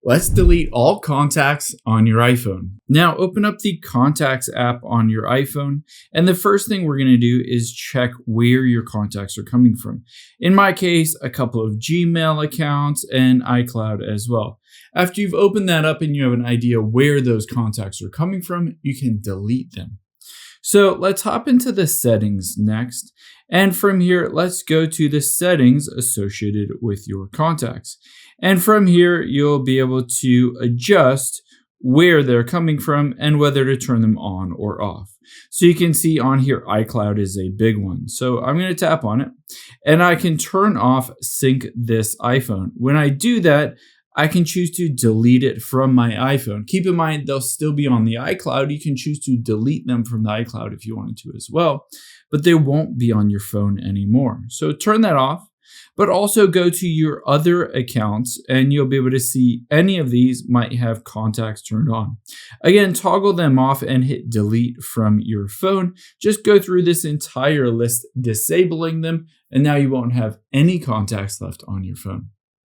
Let's delete all contacts on your iPhone. Now open up the Contacts app on your iPhone, and the first thing we're going to do is check where your contacts are coming from. In my case, a couple of Gmail accounts and iCloud as well. After you've opened that up and you have an idea where those contacts are coming from, you can delete them. So let's hop into the settings next. And from here, let's go to the settings associated with your contacts. And from here, you'll be able to adjust where they're coming from and whether to turn them on or off. So you can see on here, iCloud is a big one. So I'm going to tap on it and I can turn off Sync This iPhone. When I do that, I can choose to delete it from my iPhone. Keep in mind, they'll still be on the iCloud. You can choose to delete them from the iCloud if you wanted to as well, but they won't be on your phone anymore. So turn that off, but also go to your other accounts and you'll be able to see any of these might have contacts turned on. Again, toggle them off and hit delete from your phone. Just go through this entire list, disabling them, and now you won't have any contacts left on your phone.